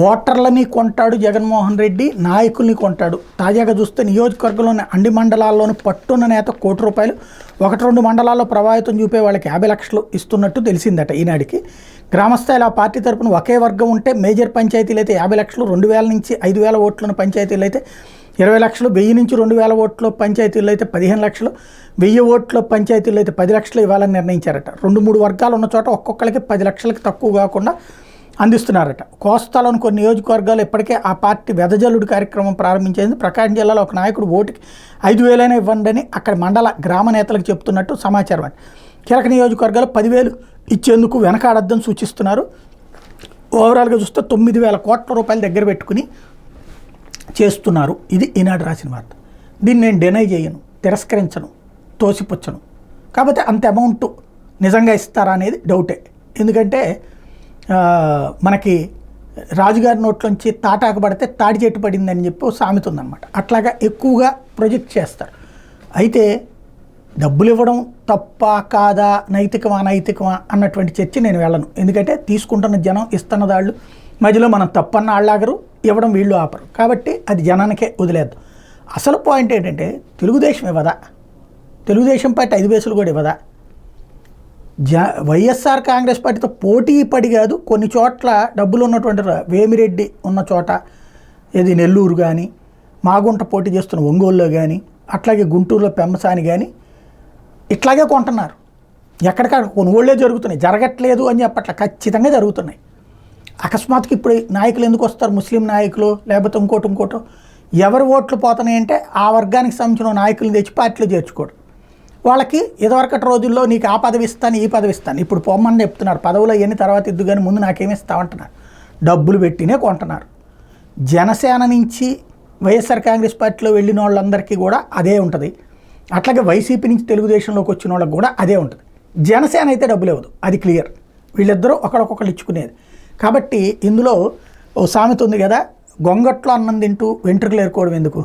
ఓటర్లని కొంటాడు జగన్మోహన్ రెడ్డి, నాయకుల్ని కొంటాడు. తాజాగా చూస్తే నియోజకవర్గంలోని అన్ని మండలాల్లోనూ పట్టున్న నేత ₹1 ఒకటి రెండు మండలాల్లో ప్రభావితం చూపే వాళ్ళకి 50 లక్షలు ఇస్తున్నట్టు తెలిసిందట ఈనాడికి. గ్రామస్థాయిలో ఆ పార్టీ తరపున ఒకే వర్గం ఉంటే మేజర్ పంచాయతీలు అయితే 50 లక్షలు, 2000 నుంచి 5000 ఓట్లను పంచాయతీలు అయితే 20 లక్షలు, 1000 నుంచి 2000 ఓట్ల పంచాయతీలు అయితే 15 లక్షలు, 1000 ఓట్ల పంచాయతీలు అయితే 10 లక్షలు ఇవ్వాలని నిర్ణయించారట. 2-3 వర్గాలు ఉన్న చోట ఒక్కొక్కరికి 10 లక్షలకి తక్కువ కాకుండా అందిస్తున్నారట. కోస్తాలోని కొన్ని నియోజకవర్గాలు ఇప్పటికే ఆ పార్టీ వెదజల్లుడు కార్యక్రమం ప్రారంభించింది. ప్రకాశం జిల్లాలో ఒక నాయకుడు ఓటుకి 5,000 ఇవ్వండి అని అక్కడ మండల గ్రామ నేతలకు చెప్తున్నట్టు సమాచారం. కీలక నియోజకవర్గాలు 10,000 ఇచ్చేందుకు వెనకాడద్దని సూచిస్తున్నారు. ఓవరాల్గా చూస్తే 9,000 కోట్ల రూపాయలు దగ్గర పెట్టుకుని చేస్తున్నారు. ఇది ఈనాడు రాసిన వార్త. దీన్ని నేను డినై చేయను, తిరస్కరించను, తోసిపుచ్చను. కాకపోతే అంత అమౌంట్ నిజంగా ఇస్తారా అనేది డౌటే. ఎందుకంటే మనకి రాజుగారి నోట్లోంచి తాటాకు పడితే తాడి చెట్టు పడిందని చెప్పి సామెత ఉందన్నమాట. అట్లాగా ఎక్కువగా ప్రొజెక్ట్ చేస్తారు. అయితే డబ్బులు ఇవ్వడం తప్ప కాదా, నైతికమా అనైతికమా అన్నటువంటి చర్చ నేను వెళ్ళను. ఎందుకంటే తీసుకుంటున్న జనం, ఇస్తున్న దాళ్ళు మధ్యలో మనం తప్పన్న వాళ్ళాగరు, ఇవ్వడం వీళ్ళు ఆపరు. కాబట్టి అది జనానికే వదిలేద్దాం. అసలు పాయింట్ ఏంటంటే తెలుగుదేశం ఇవ్వదా, తెలుగుదేశం పార్టీ 5 పైసలు కూడా ఇవ్వదా? వైఎస్ఆర్ కాంగ్రెస్ పార్టీతో పోటీ పడి కాదు, కొన్ని చోట్ల డబ్బులు ఉన్నటువంటి వేమిరెడ్డి ఉన్న చోట, ఇది నెల్లూరు కానీ, మాగుంట పోటీ చేస్తున్న ఒంగోలులో కానీ, అట్లాగే గుంటూరులో పెమ్మసాని కానీ ఇట్లాగే కొంటున్నారు. ఎక్కడికక్కడ కొనుగోళ్లే జరుగుతున్నాయి. జరగట్లేదు అని చెప్పట్ల, ఖచ్చితంగా జరుగుతున్నాయి. అకస్మాత్తుగా ఇప్పుడు నాయకులు ఎందుకు వస్తారు, ముస్లిం నాయకులు లేకపోతే ఇంకోటో ఎవరు ఓట్లు పోతున్నాయంటే ఆ వర్గానికి సంబంధించిన నాయకులను తెచ్చి పార్టీలో చేర్చుకోడు. వాళ్ళకి ఇదివరకటి రోజుల్లో నీకు ఆ పదవి ఇస్తాను, ఈ పదవి ఇస్తాను, ఇప్పుడు పొమ్మని చెప్తున్నారు. పదవులు అవన్నీ తర్వాత ఇద్దు కానీ ముందు నాకేమి ఇస్తామంటున్నారు. డబ్బులు పెట్టినే కొంటున్నారు. జనసేన నుంచి వైఎస్ఆర్ కాంగ్రెస్ పార్టీలో వెళ్ళిన వాళ్ళందరికీ కూడా అదే ఉంటుంది. అట్లాగే వైసీపీ నుంచి తెలుగుదేశంలోకి వచ్చిన వాళ్ళకి కూడా అదే ఉంటుంది. జనసేన అయితే డబ్బులు ఇవ్వదు, అది క్లియర్. వీళ్ళిద్దరూ ఒకళ్ళొకళ్ళు ఇచ్చుకునేది. కాబట్టి ఇందులో ఓ సామెత ఉంది కదా, గొంగట్లో అన్నం తింటూ వెంట్రుకలు ఏరుకోవడం ఎందుకు?